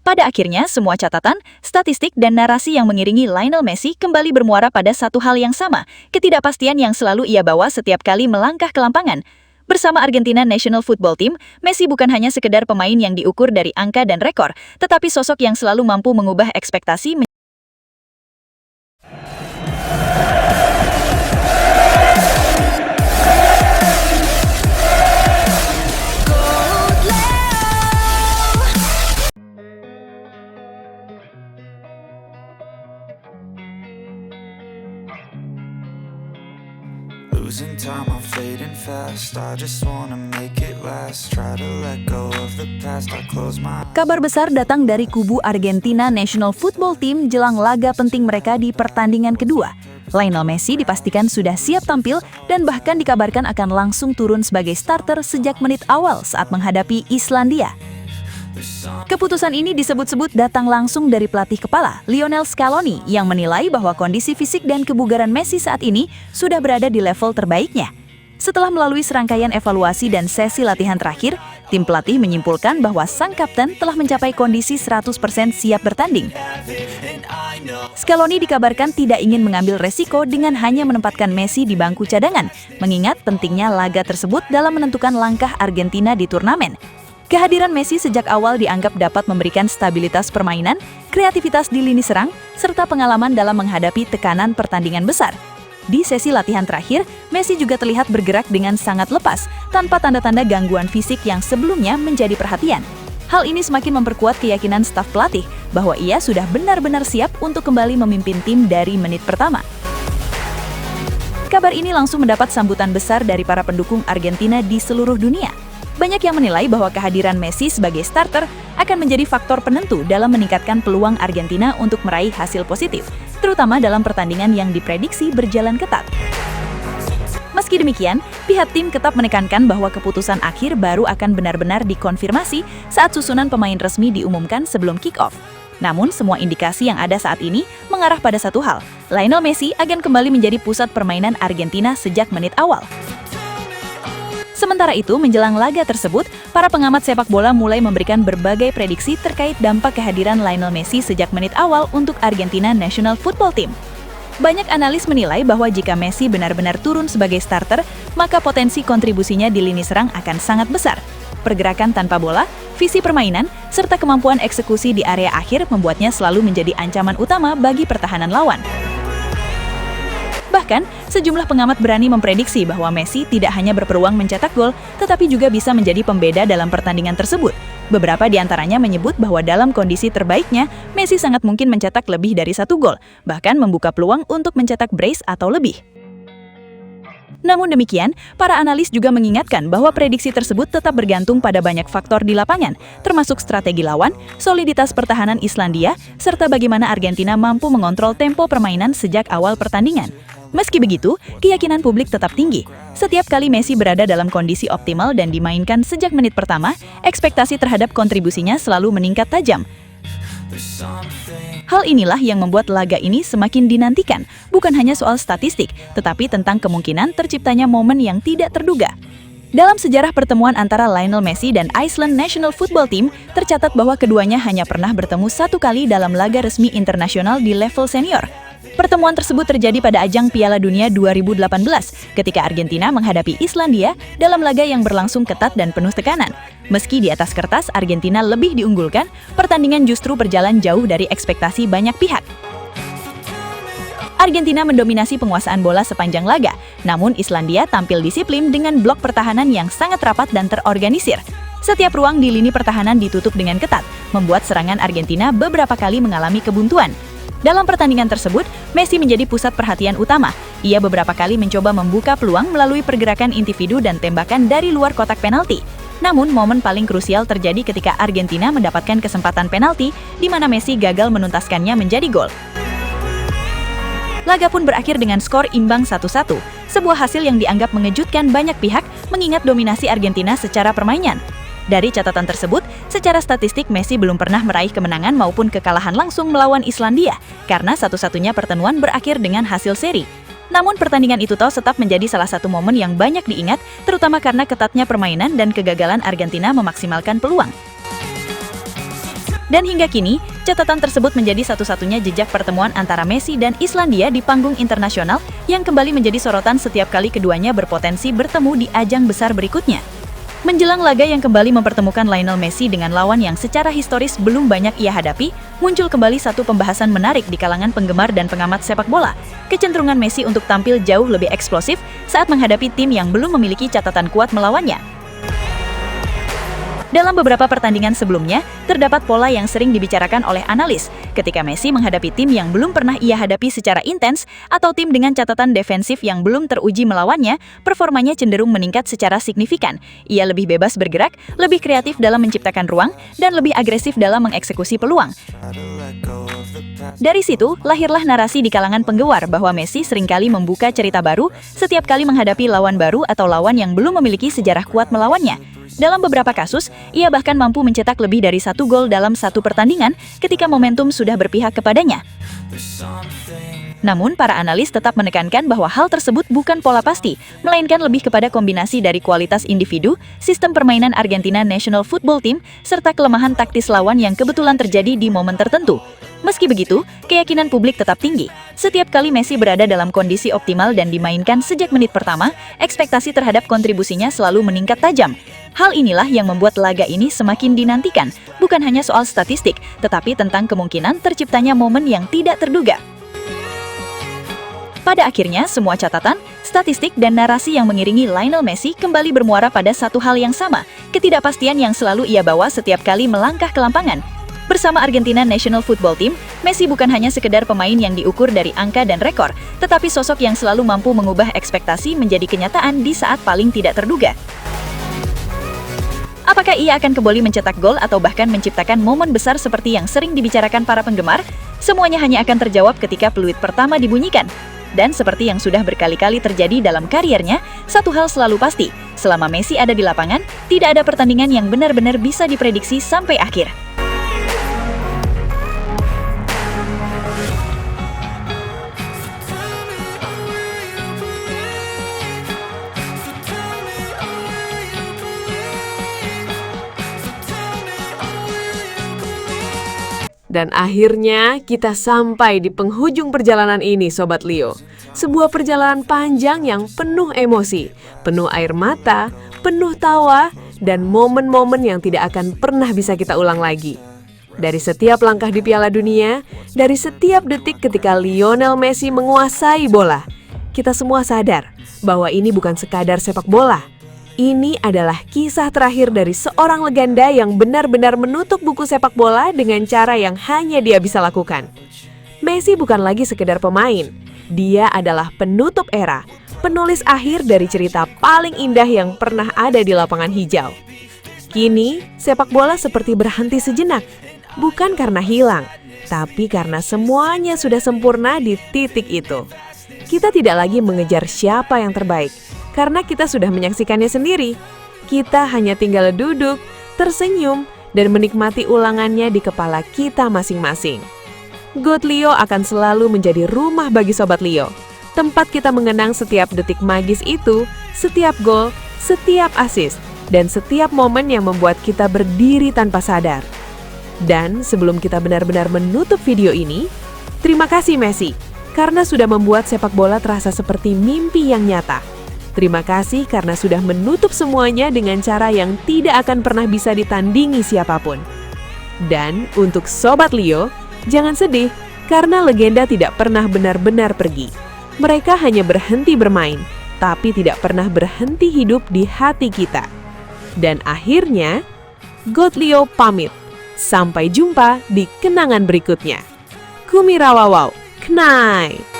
Pada akhirnya, semua catatan, statistik, dan narasi yang mengiringi Lionel Messi kembali bermuara pada satu hal yang sama, ketidakpastian yang selalu ia bawa setiap kali melangkah ke lapangan. Bersama Argentina National Football Team, Messi bukan hanya sekedar pemain yang diukur dari angka dan rekor, tetapi sosok yang selalu mampu mengubah ekspektasi. Losing time, I'm fading fast. I just wanna make it last. Try to let go of the past. I close my eyes. Kabar besar datang dari kubu Argentina National Football Team jelang laga penting mereka di pertandingan kedua. Lionel Messi dipastikan sudah siap tampil dan bahkan dikabarkan akan langsung turun sebagai starter sejak menit awal saat menghadapi Islandia. Keputusan ini disebut-sebut datang langsung dari pelatih kepala, Lionel Scaloni, yang menilai bahwa kondisi fisik dan kebugaran Messi saat ini sudah berada di level terbaiknya. Setelah melalui serangkaian evaluasi dan sesi latihan terakhir, tim pelatih menyimpulkan bahwa sang kapten telah mencapai kondisi 100% siap bertanding. Scaloni dikabarkan tidak ingin mengambil resiko dengan hanya menempatkan Messi di bangku cadangan, mengingat pentingnya laga tersebut dalam menentukan langkah Argentina di turnamen. Kehadiran Messi sejak awal dianggap dapat memberikan stabilitas permainan, kreativitas di lini serang, serta pengalaman dalam menghadapi tekanan pertandingan besar. Di sesi latihan terakhir, Messi juga terlihat bergerak dengan sangat lepas, tanpa tanda-tanda gangguan fisik yang sebelumnya menjadi perhatian. Hal ini semakin memperkuat keyakinan staf pelatih bahwa ia sudah benar-benar siap untuk kembali memimpin tim dari menit pertama. Kabar ini langsung mendapat sambutan besar dari para pendukung Argentina di seluruh dunia. Banyak yang menilai bahwa kehadiran Messi sebagai starter akan menjadi faktor penentu dalam meningkatkan peluang Argentina untuk meraih hasil positif, terutama dalam pertandingan yang diprediksi berjalan ketat. Meski demikian, pihak tim tetap menekankan bahwa keputusan akhir baru akan benar-benar dikonfirmasi saat susunan pemain resmi diumumkan sebelum kick-off. Namun, semua indikasi yang ada saat ini mengarah pada satu hal, Lionel Messi akan kembali menjadi pusat permainan Argentina sejak menit awal. Sementara itu, menjelang laga tersebut, para pengamat sepak bola mulai memberikan berbagai prediksi terkait dampak kehadiran Lionel Messi sejak menit awal untuk Argentina National Football Team. Banyak analis menilai bahwa jika Messi benar-benar turun sebagai starter, maka potensi kontribusinya di lini serang akan sangat besar. Pergerakan tanpa bola, visi permainan, serta kemampuan eksekusi di area akhir membuatnya selalu menjadi ancaman utama bagi pertahanan lawan. Bahkan, sejumlah pengamat berani memprediksi bahwa Messi tidak hanya berpeluang mencetak gol, tetapi juga bisa menjadi pembeda dalam pertandingan tersebut. Beberapa di antaranya menyebut bahwa dalam kondisi terbaiknya, Messi sangat mungkin mencetak lebih dari 1 gol, bahkan membuka peluang untuk mencetak brace atau lebih. Namun demikian, para analis juga mengingatkan bahwa prediksi tersebut tetap bergantung pada banyak faktor di lapangan, termasuk strategi lawan, soliditas pertahanan Islandia, serta bagaimana Argentina mampu mengontrol tempo permainan sejak awal pertandingan. Meski begitu, keyakinan publik tetap tinggi. Setiap kali Messi berada dalam kondisi optimal dan dimainkan sejak menit pertama, ekspektasi terhadap kontribusinya selalu meningkat tajam. Hal inilah yang membuat laga ini semakin dinantikan, bukan hanya soal statistik, tetapi tentang kemungkinan terciptanya momen yang tidak terduga. Dalam sejarah pertemuan antara Lionel Messi dan Iceland National Football Team, tercatat bahwa keduanya hanya pernah bertemu 1 kali dalam laga resmi internasional di level senior. Pertemuan tersebut terjadi pada ajang Piala Dunia 2018, ketika Argentina menghadapi Islandia dalam laga yang berlangsung ketat dan penuh tekanan. Meski di atas kertas Argentina lebih diunggulkan, pertandingan justru berjalan jauh dari ekspektasi banyak pihak. Argentina mendominasi penguasaan bola sepanjang laga, namun Islandia tampil disiplin dengan blok pertahanan yang sangat rapat dan terorganisir. Setiap ruang di lini pertahanan ditutup dengan ketat, membuat serangan Argentina beberapa kali mengalami kebuntuan. Dalam pertandingan tersebut, Messi menjadi pusat perhatian utama. Ia beberapa kali mencoba membuka peluang melalui pergerakan individu dan tembakan dari luar kotak penalti. Namun, momen paling krusial terjadi ketika Argentina mendapatkan kesempatan penalti, di mana Messi gagal menuntaskannya menjadi gol. Laga pun berakhir dengan skor imbang 1-1, sebuah hasil yang dianggap mengejutkan banyak pihak mengingat dominasi Argentina secara permainan. Dari catatan tersebut, secara statistik Messi belum pernah meraih kemenangan maupun kekalahan langsung melawan Islandia, karena satu-satunya pertemuan berakhir dengan hasil seri. Namun pertandingan itu tetap menjadi salah satu momen yang banyak diingat, terutama karena ketatnya permainan dan kegagalan Argentina memaksimalkan peluang. Dan hingga kini, catatan tersebut menjadi satu-satunya jejak pertemuan antara Messi dan Islandia di panggung internasional yang kembali menjadi sorotan setiap kali keduanya berpotensi bertemu di ajang besar berikutnya. Menjelang laga yang kembali mempertemukan Lionel Messi dengan lawan yang secara historis belum banyak ia hadapi, muncul kembali satu pembahasan menarik di kalangan penggemar dan pengamat sepak bola. Kecenderungan Messi untuk tampil jauh lebih eksplosif saat menghadapi tim yang belum memiliki catatan kuat melawannya. Dalam beberapa pertandingan sebelumnya, terdapat pola yang sering dibicarakan oleh analis. Ketika Messi menghadapi tim yang belum pernah ia hadapi secara intens, atau tim dengan catatan defensif yang belum teruji melawannya, performanya cenderung meningkat secara signifikan. Ia lebih bebas bergerak, lebih kreatif dalam menciptakan ruang, dan lebih agresif dalam mengeksekusi peluang. Dari situ, lahirlah narasi di kalangan penggemar bahwa Messi seringkali membuka cerita baru setiap kali menghadapi lawan baru atau lawan yang belum memiliki sejarah kuat melawannya. Dalam beberapa kasus, ia bahkan mampu mencetak lebih dari 1 gol dalam satu pertandingan ketika momentum sudah berpihak kepadanya. Namun, para analis tetap menekankan bahwa hal tersebut bukan pola pasti, melainkan lebih kepada kombinasi dari kualitas individu, sistem permainan Argentina National Football Team, serta kelemahan taktis lawan yang kebetulan terjadi di momen tertentu. Meski begitu, keyakinan publik tetap tinggi. Setiap kali Messi berada dalam kondisi optimal dan dimainkan sejak menit pertama, ekspektasi terhadap kontribusinya selalu meningkat tajam. Hal inilah yang membuat laga ini semakin dinantikan, bukan hanya soal statistik, tetapi tentang kemungkinan terciptanya momen yang tidak terduga. Pada akhirnya, semua catatan, statistik, dan narasi yang mengiringi Lionel Messi kembali bermuara pada satu hal yang sama, ketidakpastian yang selalu ia bawa setiap kali melangkah ke lapangan. Bersama Argentina National Football Team, Messi bukan hanya sekedar pemain yang diukur dari angka dan rekor, tetapi sosok yang selalu mampu mengubah ekspektasi menjadi kenyataan di saat paling tidak terduga. Apakah ia akan kembali mencetak gol atau bahkan menciptakan momen besar seperti yang sering dibicarakan para penggemar? Semuanya hanya akan terjawab ketika peluit pertama dibunyikan. Dan seperti yang sudah berkali-kali terjadi dalam kariernya, satu hal selalu pasti, selama Messi ada di lapangan, tidak ada pertandingan yang benar-benar bisa diprediksi sampai akhir. Dan akhirnya kita sampai di penghujung perjalanan ini, Sobat Leo. Sebuah perjalanan panjang yang penuh emosi, penuh air mata, penuh tawa, dan momen-momen yang tidak akan pernah bisa kita ulang lagi. Dari setiap langkah di Piala Dunia, dari setiap detik ketika Lionel Messi menguasai bola, kita semua sadar bahwa ini bukan sekadar sepak bola. Ini adalah kisah terakhir dari seorang legenda yang benar-benar menutup buku sepak bola dengan cara yang hanya dia bisa lakukan. Messi bukan lagi sekedar pemain. Dia adalah penutup era, penulis akhir dari cerita paling indah yang pernah ada di lapangan hijau. Kini, sepak bola seperti berhenti sejenak, bukan karena hilang, tapi karena semuanya sudah sempurna di titik itu. Kita tidak lagi mengejar siapa yang terbaik, karena kita sudah menyaksikannya sendiri. Kita hanya tinggal duduk, tersenyum, dan menikmati ulangannya di kepala kita masing-masing. GOAT Leo akan selalu menjadi rumah bagi Sobat Leo. Tempat kita mengenang setiap detik magis itu, setiap gol, setiap assist, dan setiap momen yang membuat kita berdiri tanpa sadar. Dan sebelum kita benar-benar menutup video ini, terima kasih Messi, karena sudah membuat sepak bola terasa seperti mimpi yang nyata. Terima kasih karena sudah menutup semuanya dengan cara yang tidak akan pernah bisa ditandingi siapapun. Dan untuk Sobat Leo, jangan sedih karena legenda tidak pernah benar-benar pergi. Mereka hanya berhenti bermain, tapi tidak pernah berhenti hidup di hati kita. Dan akhirnya, GOAT Leo pamit. Sampai jumpa di kenangan berikutnya. Kumirawawau, Knai.